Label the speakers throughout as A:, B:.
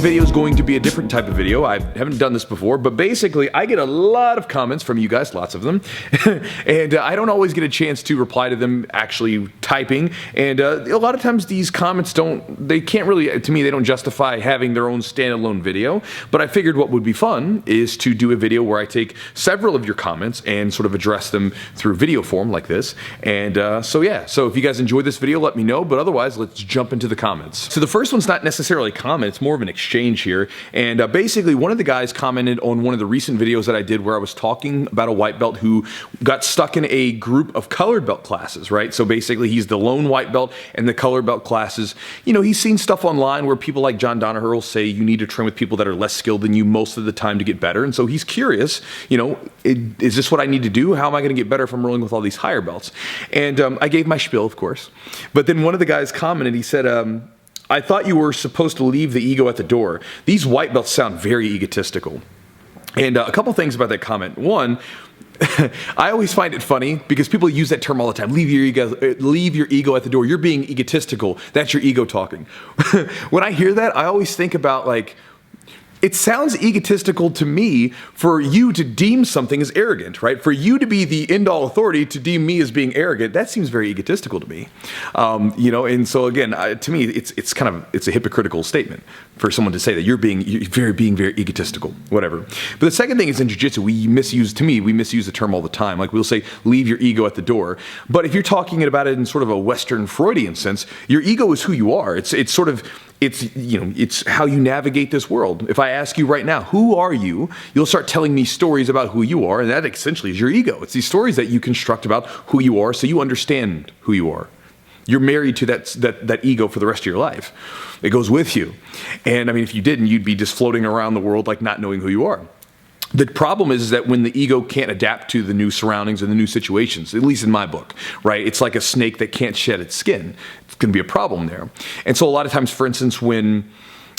A: video is going to be a different type of video. I haven't done this before, but basically I get a lot of comments from you guys, lots of them, and I don't always get a chance to reply to them actually typing, and a lot of times these comments they can't really, to me, they don't justify having their own standalone video, but I figured what would be fun is to do a video where I take several of your comments and sort of address them through video form like this, and so yeah, so if you guys enjoyed this video, let me know, but otherwise, let's jump into the comments. So the first one's not necessarily a comment, it's more of an exchange here, and basically one of the guys commented on one of the recent videos that I did where I was talking about a white belt who got stuck in a group of colored belt classes, right? So basically he's the lone white belt in the colored belt classes. You know, he's seen stuff online where people like John Donaher will say you need to train with people that are less skilled than you most of the time to get better, and so he's curious, you know, is this what I need to do? How am I going to get better if I'm rolling with all these higher belts? And I gave my spiel, of course, but then one of the guys commented, he said, I thought you were supposed to leave the ego at the door. These white belts sound very egotistical. And a couple things about that comment. One, I always find it funny because people use that term all the time. Leave your ego at the door. You're being egotistical. That's your ego talking. When I hear that, I always think about, like, it sounds egotistical to me for you to deem something as arrogant, right? For you to be the end-all authority to deem me as being arrogant, that seems very egotistical to me. You know, and so again, to me, it's a hypocritical statement for someone to say that you're being very egotistical, whatever. But the second thing is in jiu-jitsu, we misuse the term all the time. Like we'll say, leave your ego at the door. But if you're talking about it in sort of a Western Freudian sense, your ego is who you are. It's how you navigate this world. If I ask you right now, who are you? You'll start telling me stories about who you are, and that essentially is your ego. It's these stories that you construct about who you are so you understand who you are. You're married to that ego for the rest of your life. It goes with you. And I mean, if you didn't, you'd be just floating around the world like not knowing who you are. The problem is that when the ego can't adapt to the new surroundings and the new situations, at least in my book, right? It's like a snake that can't shed its skin. It's going to be a problem there. And so a lot of times, for instance, when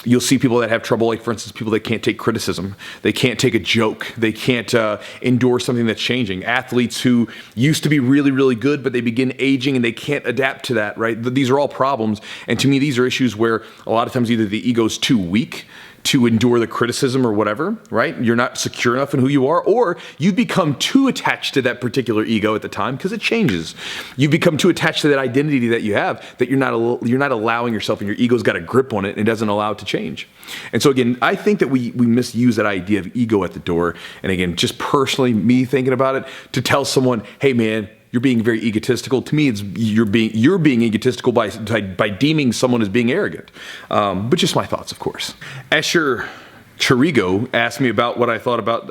A: you'll see people that have trouble, like for instance, people that can't take criticism, they can't take a joke, they can't endure something that's changing. Athletes who used to be really good, but they begin aging and they can't adapt to that, right? These are all problems. And to me, these are issues where a lot of times either the ego's too weak to endure the criticism or whatever, right? You're not secure enough in who you are, or you become too attached to that particular ego at the time because it changes. You become too attached to that identity that you have that you're not allowing yourself, and your ego's got a grip on it and it doesn't allow it to change. And so again, I think that we misuse that idea of ego at the door. And again, just personally, me thinking about it, to tell someone, hey man, you're being very egotistical. To me, it's you're being egotistical by deeming someone as being arrogant. But just my thoughts, of course. Escher Chirigo asked me about what I thought about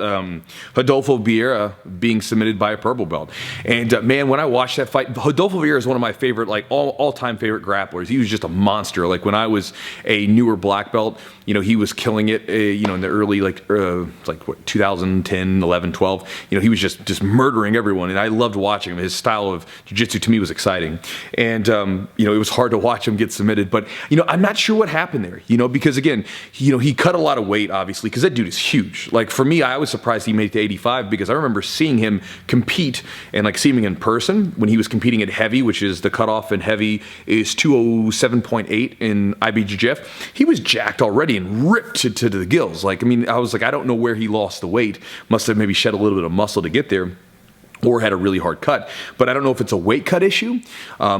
A: Rodolfo Viera being submitted by a purple belt. And man, when I watched that fight, Rodolfo Viera is one of my favorite, like all-time favorite grapplers. He was just a monster. Like when I was a newer black belt, you know, he was killing it, you know, in the early, like what, 2010, 11, 12. You know, he was just murdering everyone, and I loved watching him. His style of jiu-jitsu to me was exciting. And, you know, it was hard to watch him get submitted. But, you know, I'm not sure what happened there, you know, because again, he cut a lot of weight, obviously, because that dude is huge. Like for me, I was surprised he made it to 85 because I remember seeing him compete and like seeing him in person when he was competing at heavy, which is the cutoff in heavy is 207.8 in IBJJF. He was jacked already and ripped to the gills. Like, I mean, I was like, I don't know where he lost the weight. Must have maybe shed a little bit of muscle to get there, or had a really hard cut. But I don't know if it's a weight cut issue.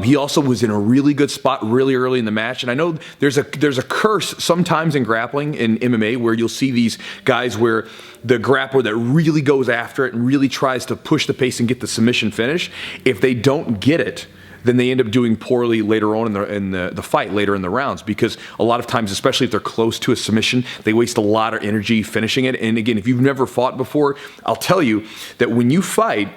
A: He also was in a really good spot really early in the match. And I know there's a curse sometimes in grappling in MMA where you'll see these guys where the grappler that really goes after it and really tries to push the pace and get the submission finish, if they don't get it, then they end up doing poorly later on in the fight, later in the rounds, because a lot of times, especially if they're close to a submission, they waste a lot of energy finishing it. And again, if you've never fought before, I'll tell you that when you fight,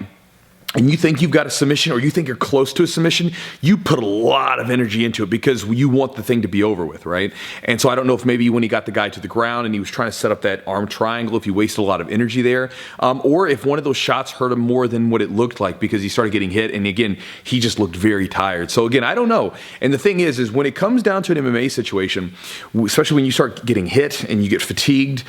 A: and you think you've got a submission or you think you're close to a submission, you put a lot of energy into it because you want the thing to be over with, right? And so I don't know if maybe when he got the guy to the ground and he was trying to set up that arm triangle, if he wasted a lot of energy there, or if one of those shots hurt him more than what it looked like because he started getting hit, and again, he just looked very tired. So again, I don't know. And the thing is when it comes down to an MMA situation, especially when you start getting hit and you get fatigued,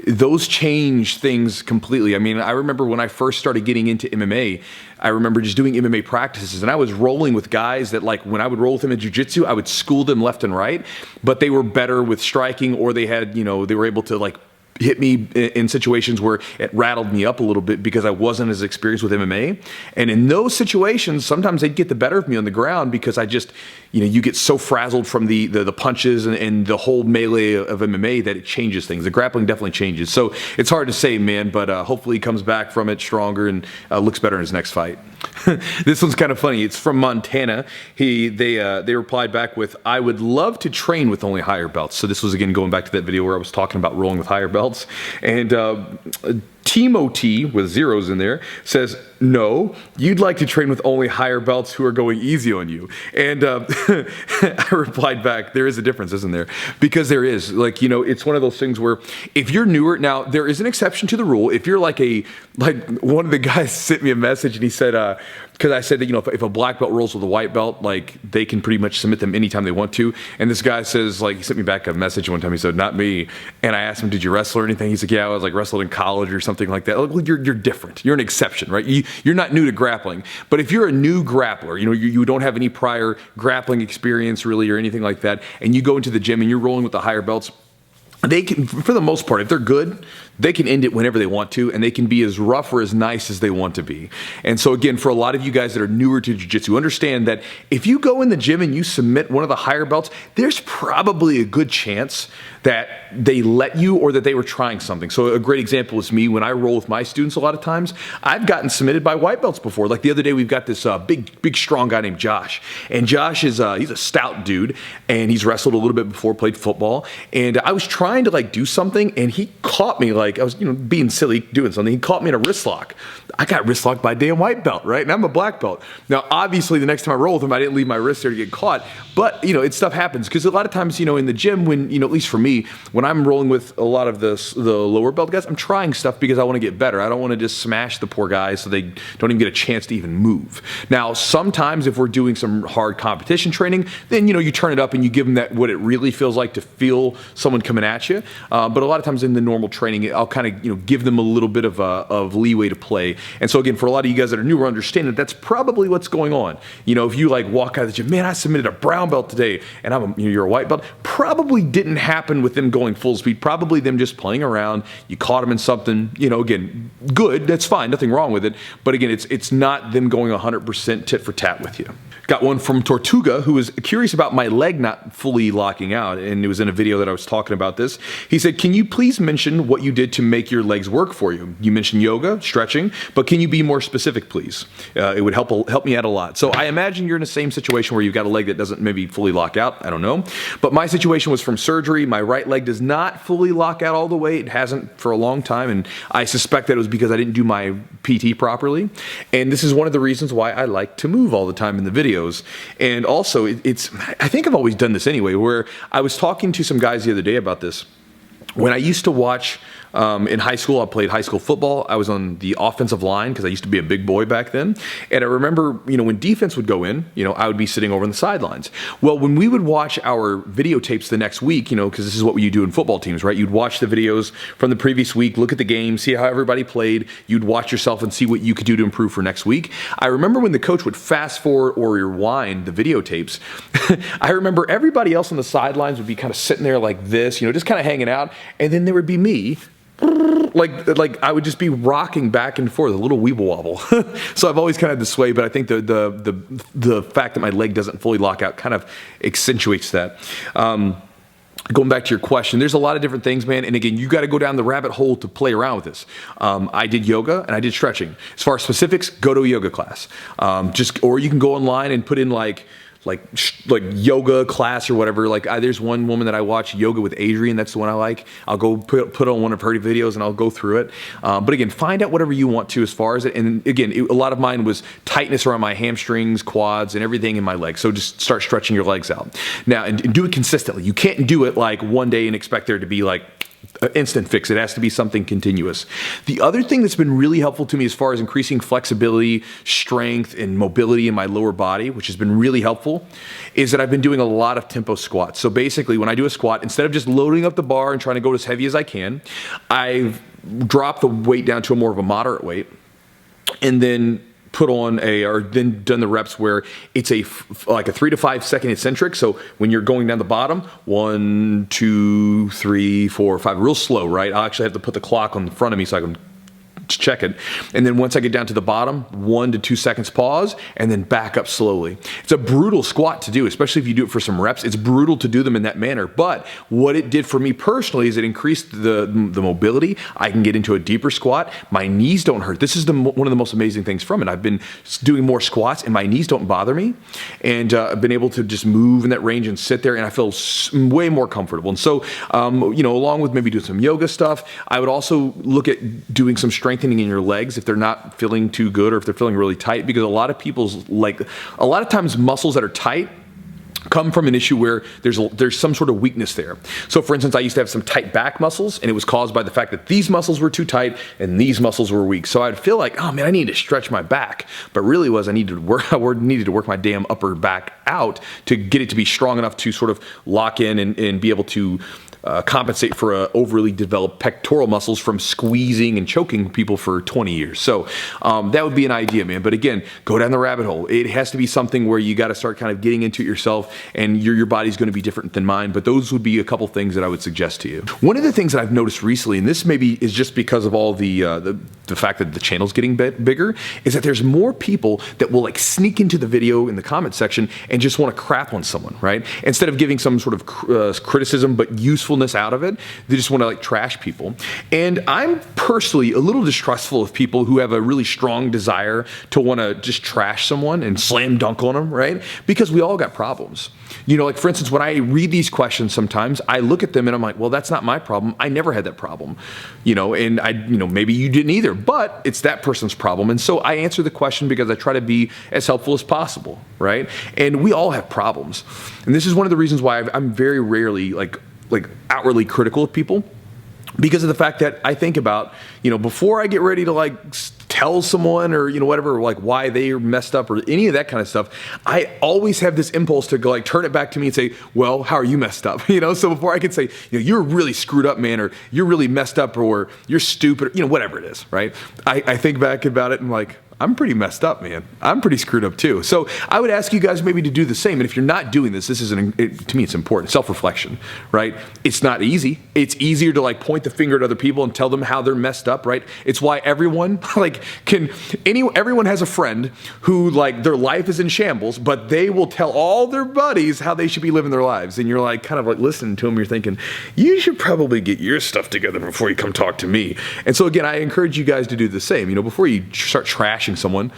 A: those change things completely. I mean, I remember when I first started getting into MMA, I remember just doing MMA practices, and I was rolling with guys that, like, when I would roll with them in jiu-jitsu, I would school them left and right, but they were better with striking, or they had, you know, they were able to, like, hit me in situations where it rattled me up a little bit because I wasn't as experienced with MMA. And in those situations, sometimes they'd get the better of me on the ground because I just, you know, you get so frazzled from the punches and the whole melee of MMA that it changes things. The grappling definitely changes. So it's hard to say, man, but hopefully he comes back from it stronger and looks better in his next fight. This one's kind of funny. It's from Montana. They replied back with, "I would love to train with only higher belts." So this was, again, going back to that video where I was talking about rolling with higher belts. And Timo T, with zeros in there, says, "No, you'd like to train with only higher belts who are going easy on you." And I replied back, there is a difference, isn't there? Because there is. Like, you know, it's one of those things where if you're newer, now there is an exception to the rule. If you're like one of the guys sent me a message and he said, because I said that, you know, if a black belt rolls with a white belt, like, they can pretty much submit them anytime they want to. And this guy says, like, he sent me back a message one time. He said, "Not me." And I asked him, "Did you wrestle or anything?" He's like, "Yeah, I was like wrestled in college or something like that." Like, well, you're different. You're an exception, right? You're not new to grappling. But if you're a new grappler, you know, you don't have any prior grappling experience really or anything like that, and you go into the gym and you're rolling with the higher belts, they can, for the most part, if they're good, they can end it whenever they want to, and they can be as rough or as nice as they want to be. And so again, for a lot of you guys that are newer to jiu-jitsu, understand that if you go in the gym and you submit one of the higher belts, there's probably a good chance that they let you or that they were trying something. So a great example is me. When I roll with my students, a lot of times, I've gotten submitted by white belts before. Like the other day, we've got this big, strong guy named Josh. And Josh is, he's a stout dude, and he's wrestled a little bit before, played football. And I was trying to, like, do something, and he caught me, like, I was, you know, being silly, doing something. He caught me in a wrist lock. I got wrist locked by a damn white belt, right? And I'm a black belt. Now, obviously, the next time I roll with him, I didn't leave my wrist there to get caught. But, you know, stuff happens. Because a lot of times, you know, in the gym, when, you know, at least for me, when I'm rolling with a lot of the lower belt guys, I'm trying stuff because I want to get better. I don't want to just smash the poor guys so they don't even get a chance to even move. Now, sometimes if we're doing some hard competition training, then, you know, you turn it up and you give them that what it really feels like to feel someone coming at you. But a lot of times in the normal training, I'll kind of, you know, give them a little bit of leeway to play. And so again, for a lot of you guys that are newer, understand that that's probably what's going on. You know, if you like walk out of the gym, "Man, I submitted a brown belt today," and you're a white belt, probably didn't happen with them going full speed. Probably them just playing around. You caught them in something, you know, again, good, that's fine, nothing wrong with it. But again, it's not them going 100% tit for tat with you. Got one from Tortuga, who was curious about my leg not fully locking out, and it was in a video that I was talking about this. He said, "Can you please mention what you did to make your legs work for you? You mentioned yoga, stretching, but can you be more specific, please? It would help me out a lot." So I imagine you're in the same situation where you've got a leg that doesn't maybe fully lock out. I don't know. But my situation was from surgery. My right leg does not fully lock out all the way. It hasn't for a long time, and I suspect that it was because I didn't do my PT properly. And this is one of the reasons why I like to move all the time in the videos. And also, I think I've always done this anyway, where I was talking to some guys the other day about this. When I used to watch, in high school, I played high school football. I was on the offensive line because I used to be a big boy back then. And I remember, you know, when defense would go in, you know, I would be sitting over on the sidelines. Well, when we would watch our videotapes the next week, you know, because this is what you do in football teams, right? You'd watch the videos from the previous week, look at the game, see how everybody played. You'd watch yourself and see what you could do to improve for next week. I remember when the coach would fast forward or rewind the videotapes, I remember everybody else on the sidelines would be kind of sitting there like this, you know, just kind of hanging out. And then there would be me, like I would just be rocking back and forth, a little weeble wobble. So I've always kind of had this way, but I think the fact that my leg doesn't fully lock out kind of accentuates that. Going back to your question, there's a lot of different things, man. And again, you got to go down the rabbit hole to play around with this. I did yoga and I did stretching. As far as specifics, go to a yoga class. Or you can go online and put in like yoga class or whatever. Like there's one woman that I watch, Yoga with Adrienne. That's the one I like. I'll go put on one of her videos and I'll go through it. But again, find out whatever you want to as far as it. And again, a lot of mine was tightness around my hamstrings, quads, and everything in my legs. So just start stretching your legs out. Now, and do it consistently. You can't do it like one day and expect there to be like instant fix. It has to be something continuous. The other thing that's been really helpful to me as far as increasing flexibility, strength, and mobility in my lower body, which has been really helpful, is that I've been doing a lot of tempo squats. So basically, when I do a squat, instead of just loading up the bar and trying to go as heavy as I can, I've dropped the weight down to a more of a moderate weight, and then put on or then done the reps where it's like a 3 to 5 second eccentric. So when you're going down the bottom, 1, 2, 3, 4, 5, real slow, right? I actually have to put the clock on the front of me so I can check it. And then once I get down to the bottom, 1 to 2 seconds pause, and then back up slowly. It's a brutal squat to do, especially if you do it for some reps. It's brutal to do them in that manner. But what it did for me personally is it increased the mobility. I can get into a deeper squat. My knees don't hurt. This is one of the most amazing things from it. I've been doing more squats and my knees don't bother me. And I've been able to just move in that range and sit there, and I feel way more comfortable. And so, along with maybe doing some yoga stuff, I would also look at doing some strengthening in your legs if they're not feeling too good or if they're feeling really tight, because a lot of times muscles that are tight come from an issue where there's some sort of weakness there. So for instance, I used to have some tight back muscles, and it was caused by the fact that these muscles were too tight and these muscles were weak. So I'd feel like, oh man, I need to stretch my back. But really I needed to work my damn upper back out to get it to be strong enough to sort of lock in and be able to compensate for overly developed pectoral muscles from squeezing and choking people for 20 years. So that would be an idea, man. But again, go down the rabbit hole. It has to be something where you got to start kind of getting into it yourself, and your body's going to be different than mine. But those would be a couple things that I would suggest to you. One of the things that I've noticed recently, and this maybe is just because of all the fact that the channel's getting bigger, is that there's more people that will like sneak into the video in the comment section and just want to crap on someone, right? Instead of giving some sort of criticism but usefulness out of it, they just want to like trash people. And I'm personally a little distrustful of people who have a really strong desire to want to just trash someone and slam dunk on them, right? Because we all got problems. Like for instance, when I read these questions sometimes, I look at them and I'm like, well, that's not my problem. I never had that problem. And maybe you didn't either, but it's that person's problem. And so I answer the question because I try to be as helpful as possible, right? And we all have problems. And this is one of the reasons why I'm very rarely like outwardly critical of people, because of the fact that I think about, before I get ready to like tell someone or, whatever, like why they are messed up or any of that kind of stuff, I always have this impulse to go like turn it back to me and say, well, how are you messed up? So before I can say, you're really screwed up, man, or you're really messed up, or you're stupid, whatever it is, right? I think back about it and like, I'm pretty messed up, man. I'm pretty screwed up too. So I would ask you guys maybe to do the same. And if you're not doing this, to me, it's important. Self-reflection, right? It's not easy. It's easier to like point the finger at other people and tell them how they're messed up, right? It's why everyone everyone has a friend who like their life is in shambles, but they will tell all their buddies how they should be living their lives. And you're like kind of like listening to them. You're thinking, you should probably get your stuff together before you come talk to me. And so again, I encourage you guys to do the same. Before you start trashing someone,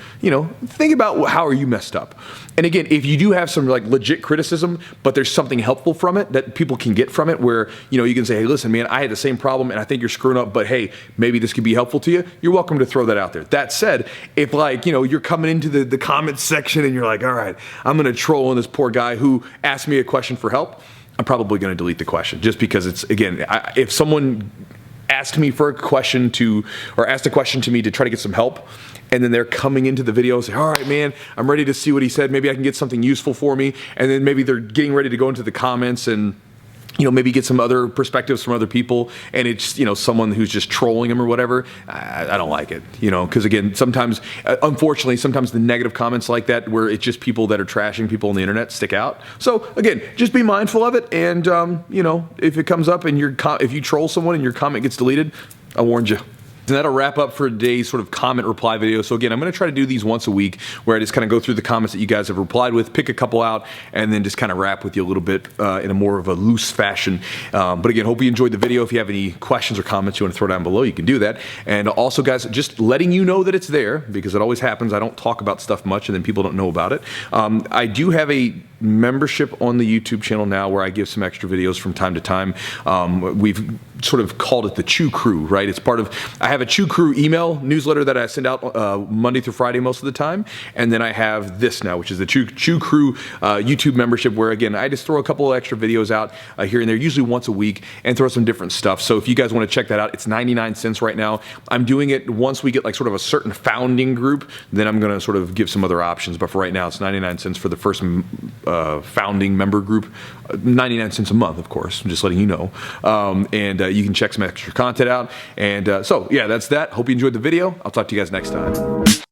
A: think about how are you messed up. And again, if you do have some like legit criticism, but there's something helpful from it that people can get from it, where you can say, hey, listen, man, I had the same problem and I think you're screwing up, but hey, maybe this could be helpful to you. You're welcome to throw that out there. That said, if like you're coming into the comments section and you're like, all right, I'm gonna troll on this poor guy who asked me a question for help, I'm probably gonna delete the question, just because it's, again, if someone asked me for a question asked a question to me to try to get some help, and then they're coming into the video and say, all right, man, I'm ready to see what he said. Maybe I can get something useful for me. And then maybe they're getting ready to go into the comments and maybe get some other perspectives from other people, and it's, someone who's just trolling them or whatever. I don't like it, because again, sometimes, unfortunately, sometimes the negative comments like that, where it's just people that are trashing people on the internet, stick out. So again, just be mindful of it. And, if it comes up and if you troll someone and your comment gets deleted, I warned you. And that'll wrap up for today's sort of comment reply video. So again, I'm going to try to do these once a week, where I just kind of go through the comments that you guys have replied with, pick a couple out, and then just kind of wrap with you a little bit in a more of a loose fashion. But again, hope you enjoyed the video. If you have any questions or comments you want to throw down below, you can do that. And also, guys, just letting you know that it's there, because it always happens. I don't talk about stuff much and then people don't know about it. I do have a membership on the YouTube channel now where I give some extra videos from time to time. We've sort of called it the Chew Crew, right? It's part of, I have a Chew Crew email newsletter that I send out Monday through Friday most of the time. And then I have this now, which is the Chew Crew YouTube membership, where again, I just throw a couple of extra videos out here and there, usually once a week, and throw some different stuff. So if you guys want to check that out, it's 99 cents right now. I'm doing it once we get like sort of a certain founding group, then I'm going to sort of give some other options. But for right now, it's 99 cents for the first founding member group, 99 cents a month, of course, I'm just letting you know. And you can check some extra content out. And so yeah, that's that. Hope you enjoyed the video. I'll talk to you guys next time.